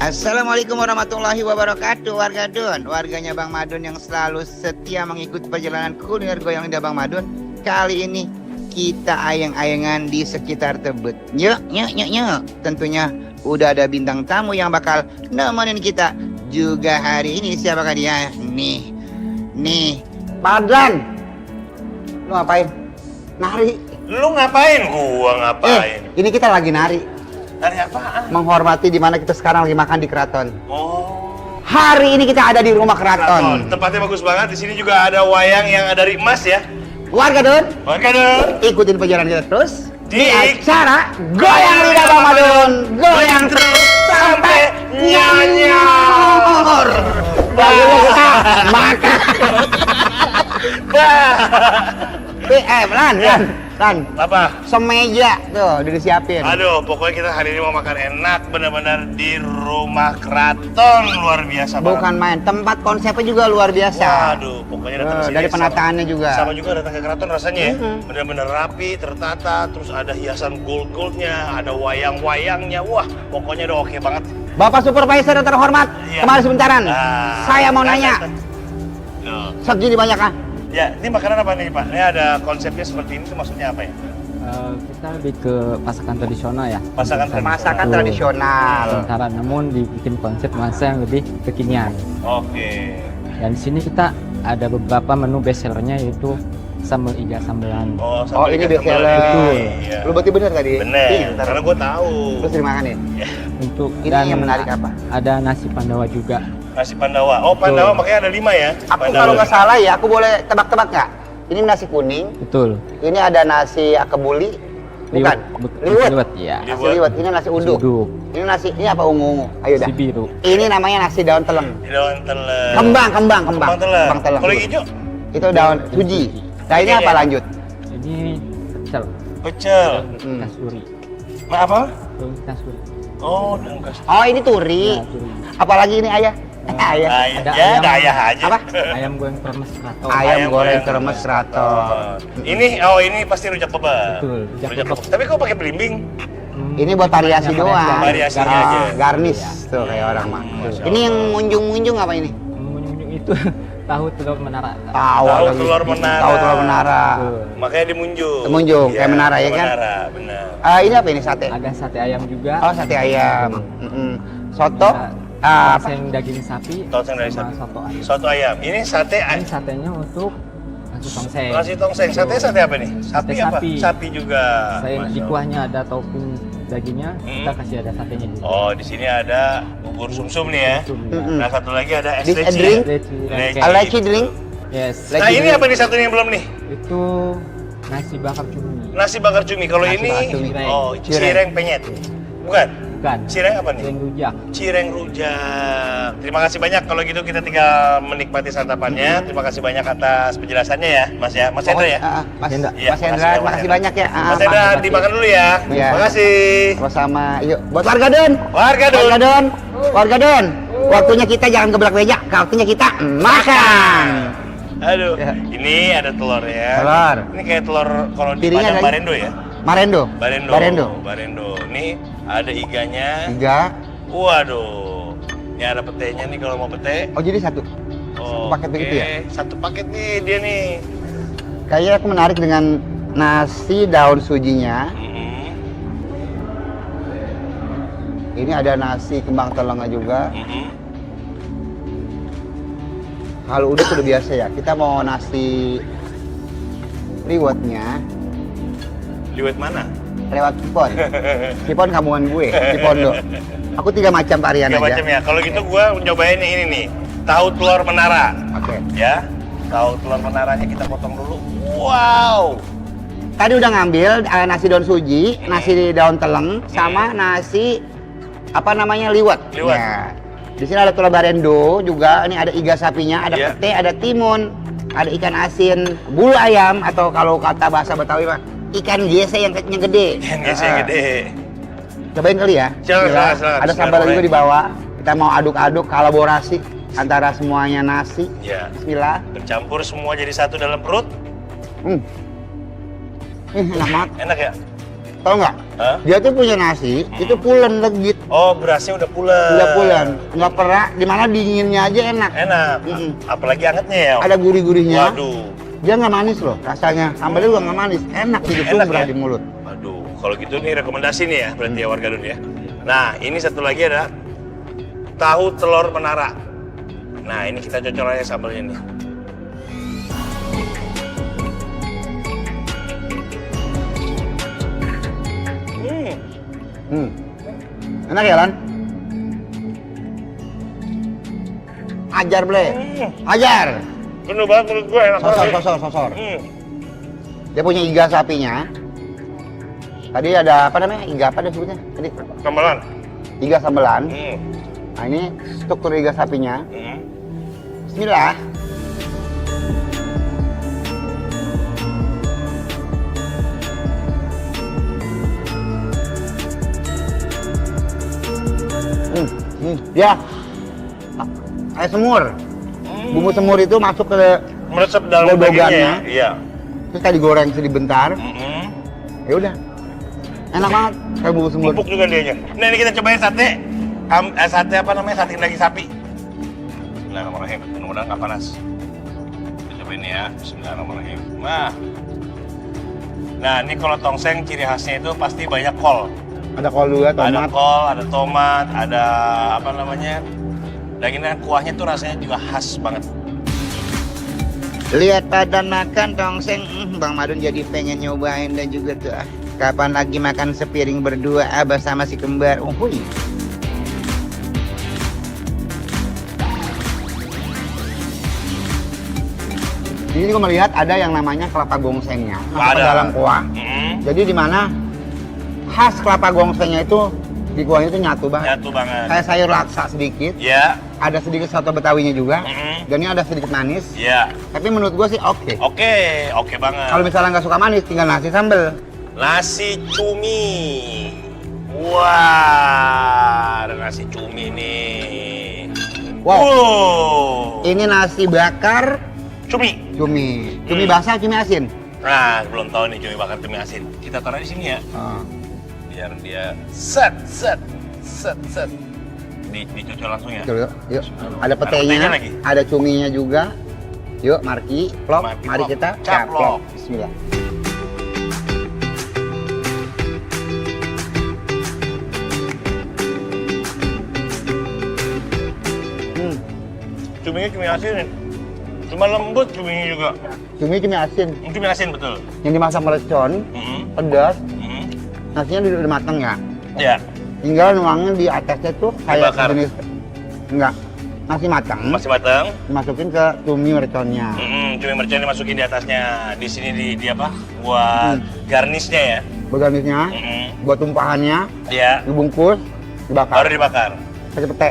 Assalamualaikum warahmatullahi wabarakatuh, warga Don, warganya Bang Madun yang selalu setia mengikuti perjalanan kuliner goyang lidah Bang Madun. Kali ini kita ayang-ayangan di sekitar Tebet. Yuk. Tentunya udah ada bintang tamu yang bakal nemenin kita juga hari ini. Siapakah dia? Nih, Padran. Lu ngapain? Nari. Lu ngapain? Gua ngapain? Ini kita lagi nari. Nari apaan? Menghormati di mana kita sekarang lagi makan di keraton. Oh. Hari ini kita ada di rumah keraton. Tempatnya bagus banget. Di sini juga ada wayang yang dari emas ya. Warga Don, ikutin perjalanan kita terus di acara Goyang Lidah Bang Madun. Goyang terus sampai nyanyor. Bagus kita makan. Lan. Apa? Semeja tuh udah disiapin. Aduh, pokoknya kita hari ini mau makan enak benar-benar di rumah keraton, luar biasa banget. Bukan main, tempat konsepnya juga luar biasa. Waduh, pokoknya datang ke sini dari penataannya juga. Sama juga datang ke keraton rasanya ya. Benar-benar rapi, tertata, terus ada hiasan gold-goldnya, ada wayang-wayangnya. Wah, pokoknya udah oke banget. Bapak Supervisor yang terhormat, Iya. kemari sebentaran. Saya mau nanya. Segini banyak ah? Ya, ini makanan apa nih Pak? Ini ada konsepnya seperti ini, itu maksudnya apa ya? Kita lebih ke masakan tradisional ya. Masakan tradisional. Sementara namun dibikin konsep nuansa yang lebih kekinian. Oke. Dan di sini kita ada beberapa menu best sellernya yaitu sambal iga sambelan. Oh, ini best seller. Iya. Lu berarti bener tadi? Bener, karena gue tahu. Terus dimakan ya? Untuk Ini yang menarik apa? Ada nasi Pandawa juga. Nasi Pandawa. Oh, Pandawa makanya ada 5 ya? Aku kalau nggak salah ya, aku boleh tebak-tebak nggak? Ini nasi kuning. Betul. Ini ada nasi akebuli. Bukan? Liwet ya. Nasi liwet. Ini nasi uduk. Ini apa ungu-ungu? Ayo dah. Nasi biru. Ini namanya nasi daun teleng. Daun teleng. Kembang teleng. Kalau hijau? Itu daun suji. Nah ini apa lanjut? Ini pecel. Pecel. Kasuri. Apa? Kasuri. Oh, daun kasur. Oh ini turi. Ya, turi. Apalagi ini ayah? Ayah. Ada Ya, ayam. ada ayah aja. Apa? Ayam goreng kremes keraton. Ayam goreng kremes keraton. Ini pasti rujak kebab. Betul, rujak kebab. Tapi kok pakai belimbing? Ini buat variasi doang. Variasinya aja. Garnish tuh kayak orang mah. Ini yang munjung-munjung apa ini? Mengunjung itu tahu telur menara. Tahu telur menara. Tahu telur menara. Makanya dimunjung. Munjung, Iya, kayak menara ya kan? Menara, benar. Ini apa ini sate? Ada sate ayam juga. Oh sate ayam. Soto? Tongseng daging sapi. Tongseng daging sama sapi. Soto ayam. Soto ayam. Ini sate Ini satenya untuk nasi tongseng. Nasi tongseng. Sate apa nih? Sapi Sate apa? sapi. Sapi juga. Selain Masya di Allah. kuahnya ada topping dagingnya, kita kasih ada satenya juga. Oh, di sini ada bubur sumsum nih ya. Nah, satu lagi ada es This a leci. drink? Leci. Leci drink? Yes. Nah, ini apa nih satunya yang belum nih? Itu nasi bakar cumi. Nasi bakar cumi. Kalau Nasi ini bakar cumi. cireng penyet. Bukan? Bukan. Cireng apa nih? Cireng rujak. Cireng rujak. Terima kasih banyak. Kalau gitu kita tinggal menikmati santapannya. Terima kasih banyak atas penjelasannya ya, Mas ya. Mas Hendra ya. Mas Hendra. Iya, Mas Hendra, makasih, terima kasih Mas banyak ya. Mas Hendra dimakan dulu ya. Iya. Terima kasih. Sama-sama. Yuk, buat warga Don. Warga Don. Warga Don. Waktunya kita jangan geblak meja, waktunya kita makan. Aduh, Ya. ini ada telur ya. Telur. Ini kayak telur kalau di Piringnya Padang lagi. Barendo ya. Marendo. Barendo. Ini ada iganya. 3. Waduh. Ini ada petenya nih kalau mau pete. Oh, jadi satu. Oh, paket begitu ya? Satu paket nih dia nih. Kayaknya aku menarik dengan nasi daun sujinya. Ini ada nasi kembang telengnya juga. Kalau udah sudah biasa ya. Kita mau nasi liwetnya Liwet mana? lewat Sipon. Sipon kampungan gue, Cipondo. Aku 3 macam varian Tiga aja. macam ya. Kalau gitu gua nyobain ini nih. Tahu telur menara. Oke. Ya. Tahu telur menaranya kita potong dulu. Wow. Tadi udah ngambil nasi daun suji, nasi daun teleng, sama nasi apa namanya liwet. Liwet. Ya. Di sini ada telur barendo juga. Ini ada iga sapinya, ada Iya. pete, ada timun, ada ikan asin, bulu ayam atau kalau kata bahasa Betawi mah ikan gese yang gede. Yang biasanya gede. Cobain kali ya. Silakan. Ada sambal juga di bawah. Kita mau aduk-aduk kolaborasi antara semuanya nasi. Ya. Bismillah. Bercampur semua jadi satu dalam perut. Enak banget. Enak ya? Tau nggak? Hah? Dia tuh punya nasi, itu pulen legit. Oh, berasnya udah pulen. Udah pulen, nggak pernah. Dimana dinginnya aja enak. Enak. Apalagi angetnya ya. Ada gurih-gurihnya. Waduh. Dia nggak manis loh rasanya. Sambalnya juga nggak manis. Enak gitu Enak berat ya? di mulut. Waduh, kalau gitu nih rekomendasi nih ya, berarti ya warga Dun ya. Nah, ini satu lagi ada tahu telur menara. Nah, ini kita cocol aja sambalnya nih. Enak ya, Lan? Ajar, Ble. Ajar. Penuh banget menurut gue, enak banget. Sosor. Dia punya iga sapinya. Tadi ada apa namanya? Iga apa dia sebutnya? Tadi Sambalan. iga sambelan. Nah, ini struktur iga sapinya. Bismillah. Ya. Kayak semur. Bumbu semur itu masuk ke Meresap dalam dagingnya ya. godogannya. Iya. Terus kayak digoreng sedikit bentar. Ya udah. Enak banget kayak bumbu semur. Empuk juga dianya. Nah, ini kita cobain sate. Sate apa namanya? Sate daging sapi. Bismillahirrahmanirrahim. Mudah-mudahan nggak panas. Kita cobain ya. Bismillahirrahmanirrahim. Nah, ini kalau tongseng ciri khasnya itu pasti banyak kol. Ada kol juga, Ada tomat. kol, ada tomat, ada apa namanya? Dagingnya kuahnya tuh rasanya juga khas banget. Lihat pada makan tongseng, Bang Madun jadi pengen nyobain dan juga tuh kapan lagi makan sepiring berdua abah sama si kembar. Uhuy. Ini juga melihat ada yang namanya kelapa gongsengnya masuk ke dalam kuah. Jadi di mana khas kelapa gongsengnya itu di kuahnya itu nyatu banget. Nyatu banget. Kayak sayur laksa sedikit, Ya. ada sedikit soto betawinya juga, dan ini ada sedikit manis. Ya. Tapi menurut gua sih oke. Oke banget. Kalau misalnya nggak suka manis, tinggal nasi sambel. Nasi cumi. Wah, ada nasi cumi nih. Wow. Ini nasi bakar Cumi. cumi basah, cumi asin. Nah, belum tahu nih cumi bakar cumi asin. Kita taruh di sini ya. Biar dia set. Dicocol langsung ya. Betul, yuk. Ada Ada petenya petenya, lagi? ada cuminya juga. Yuk, Marki, vlog. Marki Mari vlog. kita Caplok. Bismillah. Cuminya cumi asin. Cuma lembut cuminya juga. Cumi asin. Cumi asin betul. Yang dimasak melecon, pedas. Mhm. Nasinya udah mateng ya. Ya. Tinggal nuangnya di atasnya tuh kayak Dibakar. sejenis enggak nasi matang. Masih matang. Dimasukin ke cumi merconnya. Cumi mercon dimasukin di atasnya. Di sini di apa? Buat garnisnya ya. Berganisnya, buat tumpahannya, Ya. dibungkus, dibakar. Baru dibakar. Pakai pete.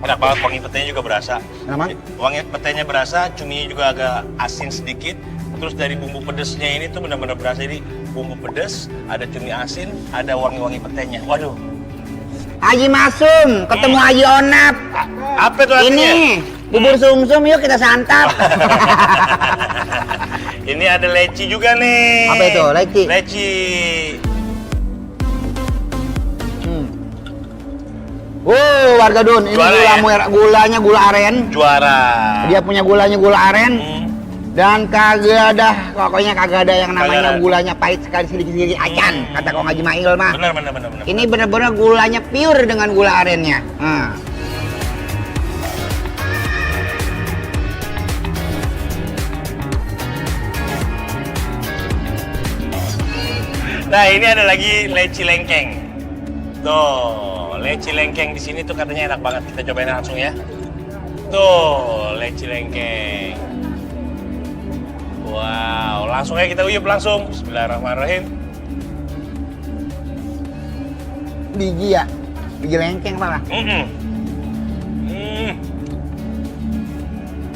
Enak banget, wangi petenya juga berasa. Enak banget. Wangi petenya berasa, cuminya juga agak asin sedikit. Terus dari bumbu pedesnya ini tuh benar-benar berasa. Jadi bumbu pedes, ada cumi asin, ada wangi-wangi petenya. Waduh. Haji Masum, ketemu Haji Onap. Apa tuh artinya? Ini bubur sumsum, yuk kita santap. Ini ada leci juga nih. Apa itu, leci? Leci. Warga Dun, ini Juara gula ya? merah, gulanya gula aren. Juara. Dia punya gulanya gula aren. Dan kagak ada, pokoknya kagak ada yang namanya Kagak ada. gulanya pahit sekali sedikit acan. Kata Kong Haji Mail mah. Benar. Ini bener-bener gulanya pure dengan gula arennya. Nah, ini ada lagi leci lengkeng. Tuh, leci lengkeng di sini tuh katanya enak banget. Kita cobain langsung ya. Tuh, leci lengkeng. Wow, langsung aja kita uyup langsung. Bismillahirrahmanirrahim. Biji ya, biji lengkeng apa lah?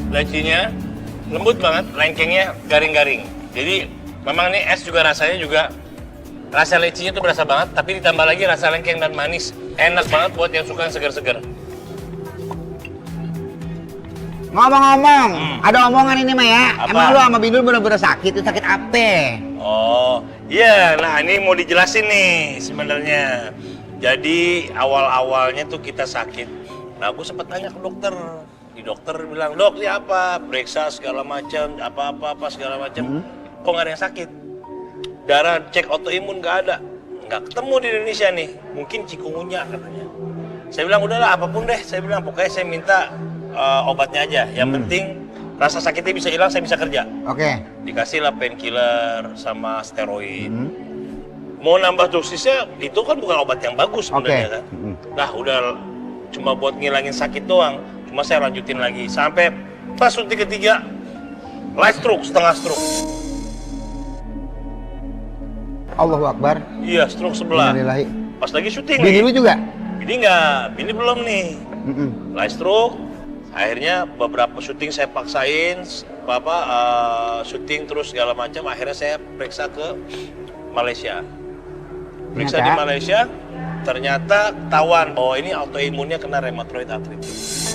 Lecinya lembut banget, lengkengnya garing-garing. Jadi memang ini es juga rasanya juga rasa lecinya tuh berasa banget, tapi ditambah lagi rasa lengkeng dan manis. Enak banget buat yang suka yang segar-segar. Ngomong-ngomong, ada omongan ini mah ya. Apa? Emang lu sama Bindul bener-bener sakit? Itu sakit apa? Oh, Iya, nah ini mau dijelasin nih sebenarnya. Jadi awal-awalnya tuh kita sakit. Nah, aku sempat tanya ke dokter. Di dokter bilang, "Dok, ini apa?" Periksa segala macam, apa segala macam. Kok nggak ada yang sakit? Darah cek autoimun nggak ada. Nggak ketemu di Indonesia nih. Mungkin cikungunya katanya. Saya bilang, "Udahlah, apapun deh." Saya bilang, "Pokoknya saya minta obatnya aja. Yang penting rasa sakitnya bisa hilang, saya bisa kerja." Oke. Dikasih lah painkiller sama steroid. Mau nambah dosisnya, itu kan bukan obat yang bagus sebenarnya kan. Nah, udah cuma buat ngilangin sakit doang. Cuma saya lanjutin lagi sampai pas suntik ketiga, light stroke, setengah stroke. Allahu Akbar. Iya, stroke sebelah. Innalillahi. Pas lagi syuting Bini nih. lu juga? Bini nggak, bini belum nih. Light stroke. Akhirnya beberapa syuting saya paksain, syuting terus segala macam. Akhirnya saya periksa ke Malaysia. Periksa di Malaysia, ternyata ketahuan bahwa ini autoimunnya kena rheumatoid arthritis.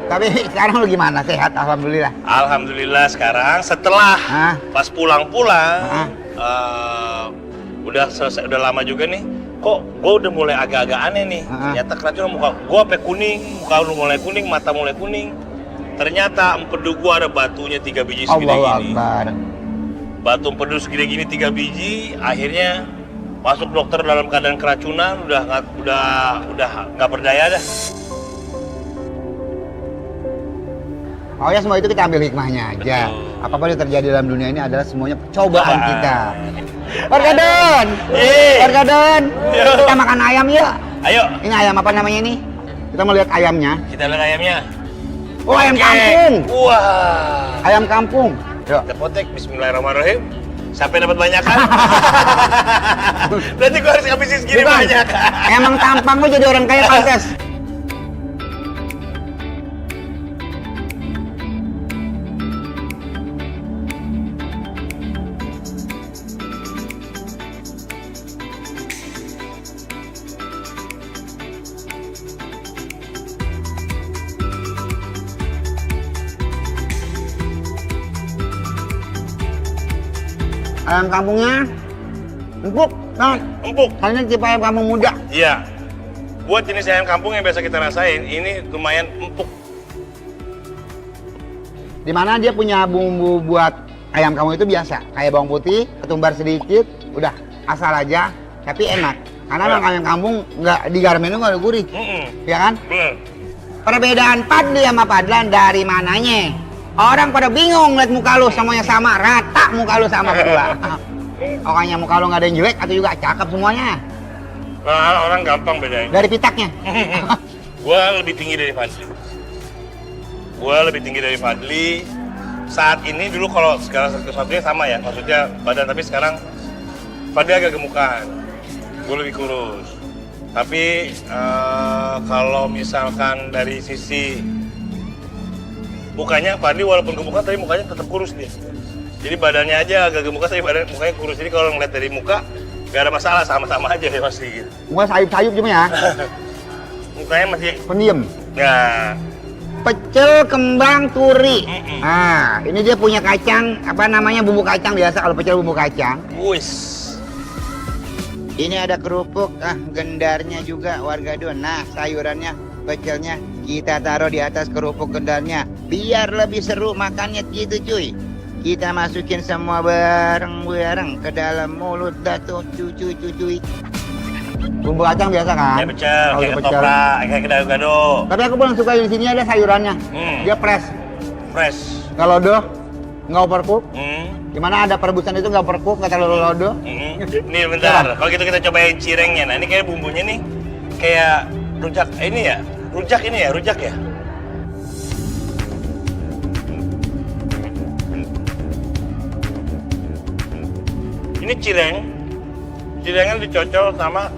Tapi sekarang lu gimana? Sehat, alhamdulillah. Alhamdulillah sekarang setelah pas pulang-pulang, udah selesai, udah lama juga nih. Kok gue udah mulai agak-agak aneh nih. Ternyata keracunan muka gue sampai kuning, muka udah mulai kuning, mata mulai kuning. Ternyata empedu gue ada batunya 3 biji segede gini. Batu empedu segede gini 3 biji, akhirnya masuk dokter dalam keadaan keracunan, udah nggak berdaya dah. Oh ya, semua itu kita ambil hikmahnya aja. Apapun yang terjadi dalam dunia ini adalah semuanya cobaan kita. Warga Don, warga Don, kita makan ayam yuk. Ayo. Ini ayam apa namanya ini? Kita mau lihat ayamnya. Kita lihat ayamnya. Oh, ayam kampung. Wah. Ayam kampung. Yuk. Kita potek, bismillahirrahmanirrahim. Sampai dapat banyak kan? Berarti gua harus habisin segini banyak. Emang tampang gua jadi orang kaya pantes. Ayam kampungnya empuk, nah, Empuk. kayaknya tipe ayam kampung muda. Iya. Buat jenis ayam kampung yang biasa kita rasain, ini lumayan empuk. Dimana dia punya bumbu buat ayam kampung itu biasa, kayak bawang putih, ketumbar sedikit, udah asal aja, tapi enak. Karena emang ayam kampung nggak digarmin itu nggak gurih, ya kan? Bener. Perbedaan Padli sama Padlan dari mananya? Orang pada bingung ngeliat muka lu, semuanya sama, rata muka lu sama berdua. Pokoknya muka lu nggak ada yang jelek atau juga cakep semuanya. Nah, orang gampang bedain. Dari pitaknya. Gua lebih tinggi dari Fadli. Saat ini dulu kalau segala sesuatunya sama ya, maksudnya badan, tapi sekarang Fadli agak gemukan. Gue lebih kurus. Tapi kalau misalkan dari sisi mukanya, Fadli walaupun gemukan tapi mukanya tetap kurus dia. Jadi badannya aja agak gemukan tapi mukanya kurus. Jadi kalau ngeliat dari muka gak ada masalah, sama-sama aja ya pasti gitu. Muka sayup-sayup cuma ya. Mukanya masih Pendiam. ya. Pecel kembang turi. Nah, ini dia punya kacang, apa namanya, bumbu kacang biasa kalau pecel bumbu kacang. Wis. Ini ada kerupuk, gendarnya juga warga Don. Nah, sayurannya, pecelnya kita taruh di atas kerupuk gendarnya biar lebih seru makannya gitu cuy. Kita masukin semua bareng-bareng ke dalam mulut datu cuy. Bumbu kacang biasa kan? Kayak pecel, Kalau kayak pecel. ketoprak, kayak gado-gado. Tapi aku paling suka di sini ada sayurannya. Dia fresh. Fresh. Nggak lodo, nggak overcook. Gimana Gimana ada perebusan itu nggak overcook, nggak terlalu lodo. Nih bentar, kalau gitu kita cobain cirengnya. Nah ini kayak bumbunya nih kayak rujak, ini ya? Rujak ya? Ini cirengnya dicocol sama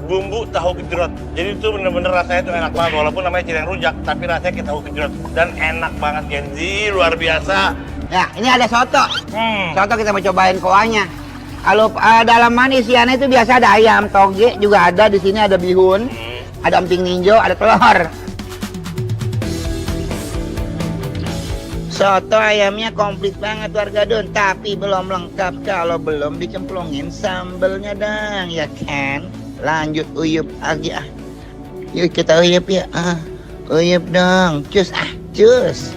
bumbu tahu gejrot. Jadi itu bener-bener rasanya tuh enak banget, walaupun namanya cireng rujak, tapi rasanya kayak tahu gejrot. Dan enak banget Genzi, luar biasa. Ya, ini ada soto. Soto kita mau cobain kuahnya. Kalau dalaman isiannya itu biasa ada ayam, toge juga ada, di sini ada bihun, ada emping ninjo, ada telur. Soto ayamnya komplit banget warga Don, tapi belum lengkap kalau belum dicemplungin sambelnya dong, ya kan? Lanjut uyup aja. Yuk kita uyup ya. Uyup dong. Cus cus.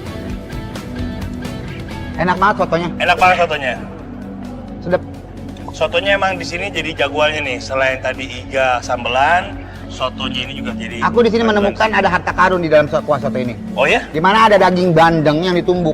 Enak banget sotonya. Enak banget sotonya. Sedap. Sotonya emang di sini jadi jagoannya nih. Selain tadi iga sambelan, sotonya ini juga jadi. Aku di sini menemukan ada harta karun di dalam kuah soto ini. Oh ya? Di mana ada daging bandeng yang ditumbuk.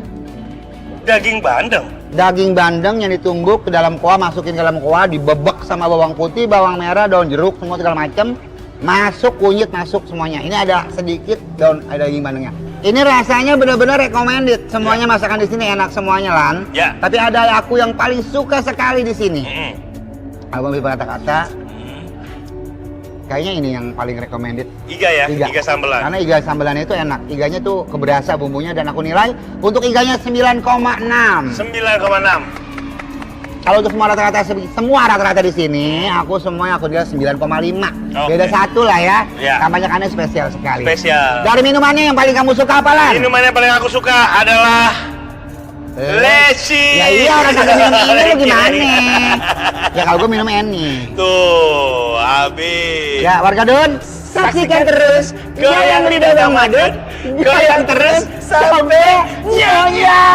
Daging bandeng. Daging bandeng yang ditumbuk ke dalam kuah, masukin ke dalam kuah, dibebek sama bawang putih, bawang merah, daun jeruk, semua segala macam. Masuk kunyit, masuk semuanya. Ini ada sedikit ada daging bandengnya. Ini rasanya benar-benar recommended. Semuanya masakan di sini enak semuanya, Lan. Ya. Tapi ada aku yang paling suka sekali di sini. Aku ambil kata-kata. Kayaknya ini yang paling recommended. Iga ya, iga sambelan. Karena iga sambelan itu enak. Iganya tuh keberasa bumbunya, dan aku nilai untuk iganya 9,6. 9,6. Kalau untuk semua rata-rata di sini, aku nilai 9,5. Beda satu lah ya. Kebanyakannya spesial sekali. Spesial. Dari minumannya yang paling kamu suka apa, Lan? Minumannya yang paling aku suka adalah Leci. Ya iya, orang kagak minum ini lu gimana? Ya kalau gue minum ini. Tuh, habis. Ya warga Don, saksikan terus goyang lidah Bang Madun, goyang terus sampai nyonya.